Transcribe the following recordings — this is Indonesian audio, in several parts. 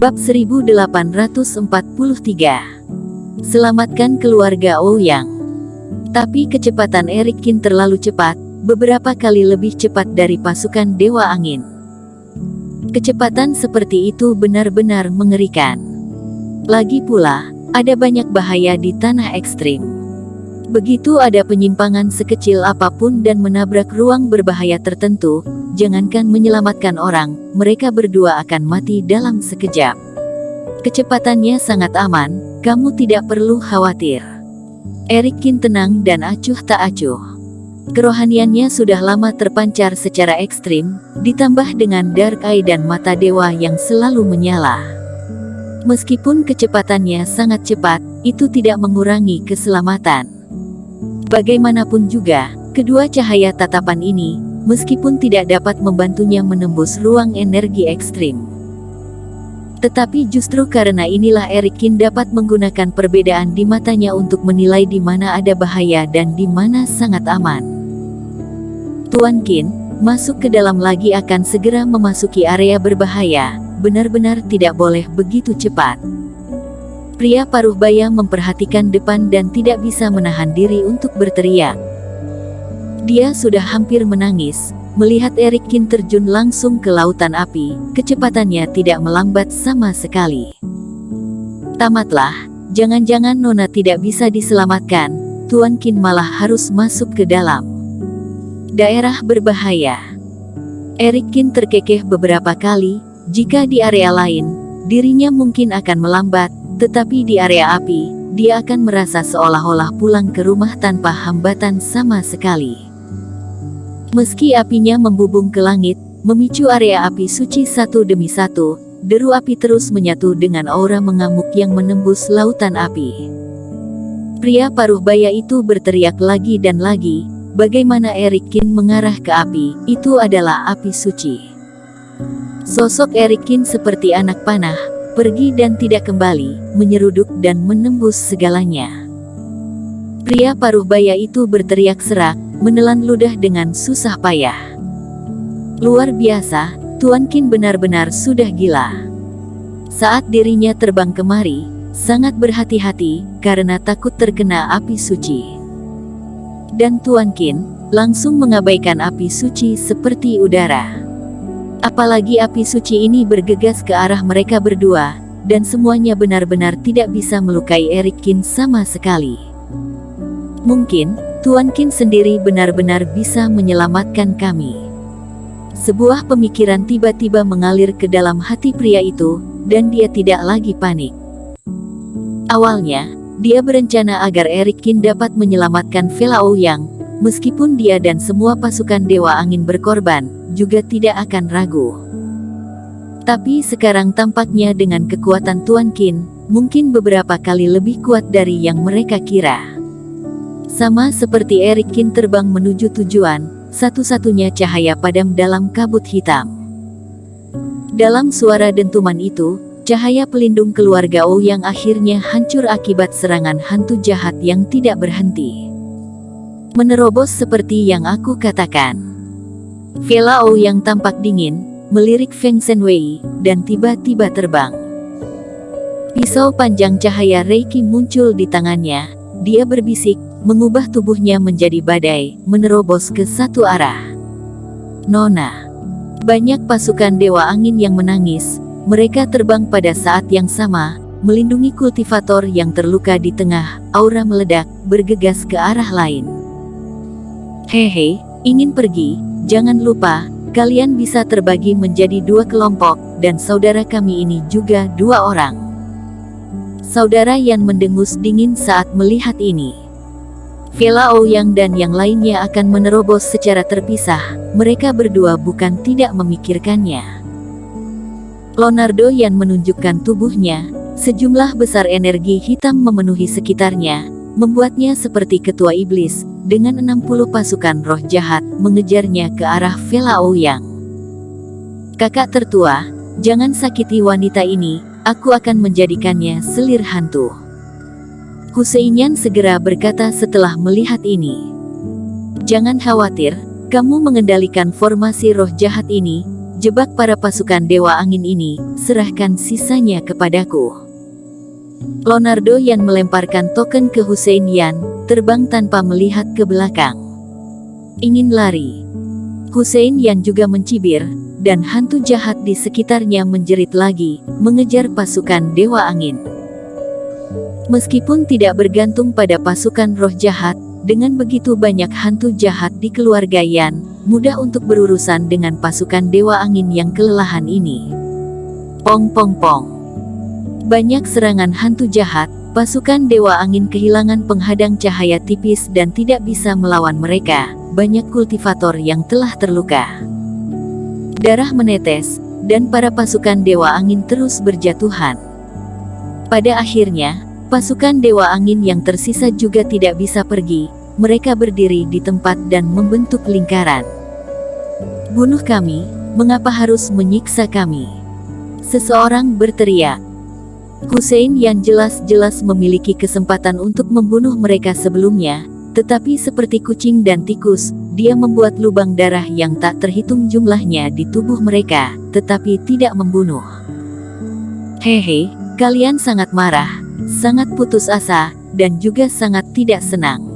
Bab 1843. Selamatkan keluarga Ouyang. Tapi kecepatan Erik Kin terlalu cepat, beberapa kali lebih cepat dari pasukan Dewa Angin. Kecepatan seperti itu benar-benar mengerikan. Lagi pula, ada banyak bahaya di tanah ekstrim. Begitu ada penyimpangan sekecil apapun dan menabrak ruang berbahaya tertentu, jangankan menyelamatkan orang, mereka berdua akan mati dalam sekejap. Kecepatannya sangat aman, kamu tidak perlu khawatir. Erik Kin tenang dan acuh tak acuh. Kerohaniannya sudah lama terpancar secara ekstrim, ditambah dengan dark eye dan mata dewa yang selalu menyala. Meskipun kecepatannya sangat cepat, itu tidak mengurangi keselamatan. Bagaimanapun juga, kedua cahaya tatapan ini, meskipun tidak dapat membantunya menembus ruang energi ekstrim. Tetapi justru karena inilah Erik Kin dapat menggunakan perbedaan di matanya untuk menilai di mana ada bahaya dan di mana sangat aman. Tuan Qin, masuk ke dalam lagi akan segera memasuki area berbahaya, benar-benar tidak boleh begitu cepat. Pria paruh baya memperhatikan depan dan tidak bisa menahan diri untuk berteriak. Dia sudah hampir menangis, melihat Erik Kin terjun langsung ke lautan api, kecepatannya tidak melambat sama sekali. Tamatlah, jangan-jangan Nona tidak bisa diselamatkan, Tuan Qin malah harus masuk ke dalam daerah berbahaya. Erik Kin terkekeh beberapa kali, jika di area lain, dirinya mungkin akan melambat, tetapi di area api, dia akan merasa seolah-olah pulang ke rumah tanpa hambatan sama sekali. Meski apinya membubung ke langit, memicu area api suci satu demi satu, deru api terus menyatu dengan aura mengamuk yang menembus lautan api. Pria paruh baya itu berteriak lagi dan lagi, bagaimana Erik Kin mengarah ke api, itu adalah api suci. Sosok Erik Kin seperti anak panah, pergi dan tidak kembali, menyeruduk dan menembus segalanya. Pria paruh baya itu berteriak serak, menelan ludah dengan susah payah. Luar biasa, Tuan Qin benar-benar sudah gila. Saat dirinya terbang kemari, sangat berhati-hati, karena takut terkena api suci. Dan Tuan Qin langsung mengabaikan api suci seperti udara. Apalagi api suci ini bergegas ke arah mereka berdua, dan semuanya benar-benar tidak bisa melukai Erik Kin sama sekali. Mungkin, Tuan Qin sendiri benar-benar bisa menyelamatkan kami. Sebuah pemikiran tiba-tiba mengalir ke dalam hati pria itu, dan dia tidak lagi panik. Awalnya, dia berencana agar Erik Kin dapat menyelamatkan Vela Ouyang, meskipun dia dan semua pasukan Dewa Angin berkorban, juga tidak akan ragu. Tapi sekarang tampaknya dengan kekuatan Tuan Qin, mungkin beberapa kali lebih kuat dari yang mereka kira. Sama seperti Erik Kin terbang menuju tujuan, satu-satunya cahaya padam dalam kabut hitam. Dalam suara dentuman itu, cahaya pelindung keluarga Ouyang akhirnya hancur akibat serangan hantu jahat yang tidak berhenti. Menerobos seperti yang aku katakan. Vela Ouyang tampak dingin, melirik Feng Shenwei, dan tiba-tiba terbang. Pisau panjang cahaya Reiki muncul di tangannya, dia berbisik, mengubah tubuhnya menjadi badai, menerobos ke satu arah. Nona. Banyak pasukan Dewa Angin yang menangis, mereka terbang pada saat yang sama, melindungi kultivator yang terluka di tengah, aura meledak, bergegas ke arah lain. Hehe, ingin pergi? Jangan lupa, kalian bisa terbagi menjadi dua kelompok, dan saudara kami ini juga dua orang. Saudara Yan mendengus dingin saat melihat ini. Vela Ouyang dan yang lainnya akan menerobos secara terpisah, mereka berdua bukan tidak memikirkannya. Leonardo Yan menunjukkan tubuhnya, sejumlah besar energi hitam memenuhi sekitarnya, membuatnya seperti ketua iblis, dengan 60 pasukan roh jahat, mengejarnya ke arah Vela Ouyang. Kakak tertua, jangan sakiti wanita ini, aku akan menjadikannya selir hantu. Husein segera berkata setelah melihat ini. Jangan khawatir, kamu mengendalikan formasi roh jahat ini, jebak para pasukan Dewa Angin ini, serahkan sisanya kepadaku. Leonardo Yan melemparkan token ke Hussein Yan, terbang tanpa melihat ke belakang. Ingin lari. Hussein Yan juga mencibir, dan hantu jahat di sekitarnya menjerit lagi, mengejar pasukan Dewa Angin. Meskipun tidak bergantung pada pasukan roh jahat, dengan begitu banyak hantu jahat di keluarga Yan, mudah untuk berurusan dengan pasukan Dewa Angin yang kelelahan ini. Pong pong pong. Banyak serangan hantu jahat, pasukan Dewa Angin kehilangan penghadang cahaya tipis dan tidak bisa melawan mereka. Banyak kultivator yang telah terluka. Darah menetes, dan para pasukan Dewa Angin terus berjatuhan. Pada akhirnya, pasukan Dewa Angin yang tersisa juga tidak bisa pergi. Mereka berdiri di tempat dan membentuk lingkaran. Bunuh kami, mengapa harus menyiksa kami? Seseorang berteriak. Hussein Yan jelas-jelas memiliki kesempatan untuk membunuh mereka sebelumnya, tetapi seperti kucing dan tikus, dia membuat lubang darah yang tak terhitung jumlahnya di tubuh mereka, tetapi tidak membunuh. Hehe, kalian sangat marah, sangat putus asa, dan juga sangat tidak senang.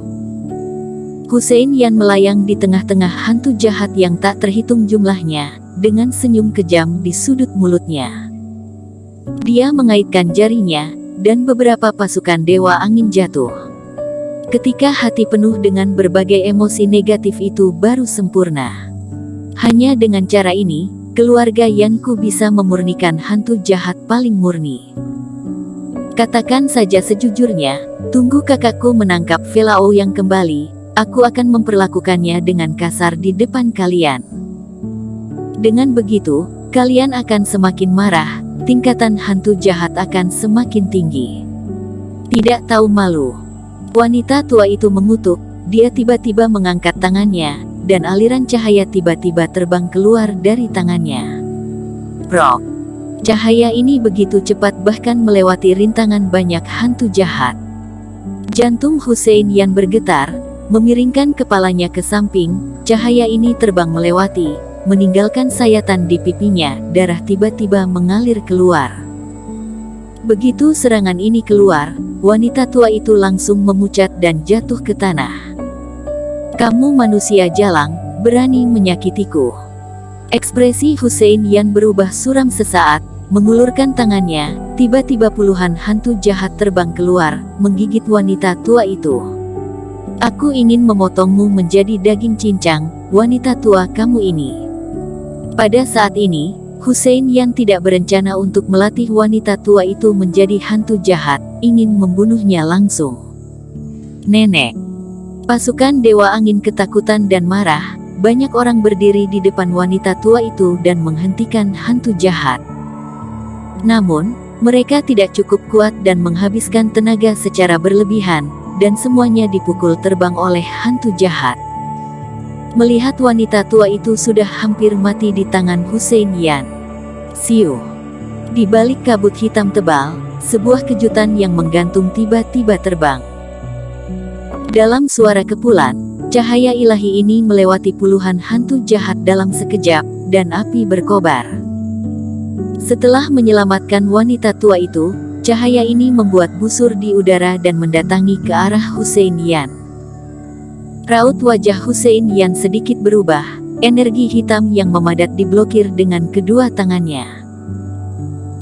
Hussein Yan melayang di tengah-tengah hantu jahat yang tak terhitung jumlahnya, dengan senyum kejam di sudut mulutnya. Dia mengaitkan jarinya, dan beberapa pasukan Dewa Angin jatuh. Ketika hati penuh dengan berbagai emosi negatif itu baru sempurna. Hanya dengan cara ini, keluarga Yanku bisa memurnikan hantu jahat paling murni. Katakan saja sejujurnya, tunggu kakakku menangkap Velao yang kembali, aku akan memperlakukannya dengan kasar di depan kalian. Dengan begitu, kalian akan semakin marah, tingkatan hantu jahat akan semakin tinggi. Tidak tahu malu. Wanita tua itu mengutuk, dia tiba-tiba mengangkat tangannya, dan aliran cahaya tiba-tiba terbang keluar dari tangannya. Brok. Cahaya ini begitu cepat bahkan melewati rintangan banyak hantu jahat. Jantung Hussein Yan bergetar, memiringkan kepalanya ke samping, cahaya ini terbang melewati, meninggalkan sayatan di pipinya, darah tiba-tiba mengalir keluar. Begitu serangan ini keluar, wanita tua itu langsung memucat dan jatuh ke tanah. Kamu manusia jalang, berani menyakitiku. Ekspresi Hussein Yan berubah suram sesaat, mengulurkan tangannya, tiba-tiba puluhan hantu jahat terbang keluar, menggigit wanita tua itu. Aku ingin memotongmu menjadi daging cincang, wanita tua kamu ini. Pada saat ini, Hussein Yan tidak berencana untuk melatih wanita tua itu menjadi hantu jahat, ingin membunuhnya langsung. Nenek. Pasukan Dewa Angin ketakutan dan marah, banyak orang berdiri di depan wanita tua itu dan menghentikan hantu jahat. Namun, mereka tidak cukup kuat dan menghabiskan tenaga secara berlebihan, dan semuanya dipukul terbang oleh hantu jahat. Melihat wanita tua itu sudah hampir mati di tangan Hussein Yan. Siu. Di balik kabut hitam tebal, sebuah kejutan yang menggantung tiba-tiba terbang. Dalam suara kepulan, cahaya ilahi ini melewati puluhan hantu jahat dalam sekejap, dan api berkobar. Setelah menyelamatkan wanita tua itu, cahaya ini membuat busur di udara dan mendatangi ke arah Hussein Yan. Raut wajah Hussein Yan sedikit berubah, energi hitam yang memadat diblokir dengan kedua tangannya.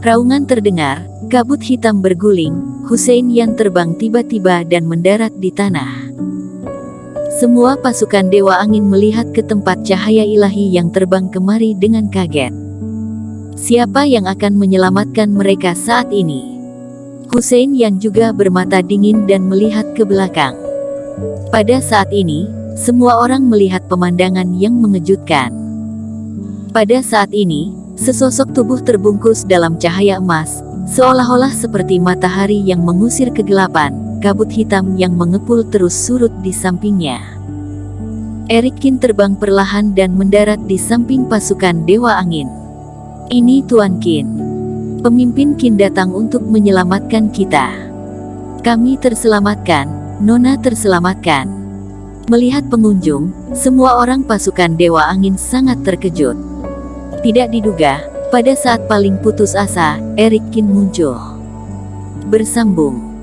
Raungan terdengar, kabut hitam berguling, Hussein Yan terbang tiba-tiba dan mendarat di tanah. Semua pasukan Dewa Angin melihat ke tempat cahaya ilahi yang terbang kemari dengan kaget. Siapa yang akan menyelamatkan mereka saat ini? Hussein Yan juga bermata dingin dan melihat ke belakang. Pada saat ini, semua orang melihat pemandangan yang mengejutkan. Pada saat ini, sesosok tubuh terbungkus dalam cahaya emas, seolah-olah seperti matahari yang mengusir kegelapan, kabut hitam yang mengepul terus surut di sampingnya. Erik Qin terbang perlahan dan mendarat di samping pasukan Dewa Angin. Ini Tuan Qin. Pemimpin Qin datang untuk menyelamatkan kita. Kami terselamatkan, Nona terselamatkan. Melihat pengunjung, semua orang pasukan Dewa Angin sangat terkejut. Tidak diduga, pada saat paling putus asa, Erik Kin muncul. Bersambung.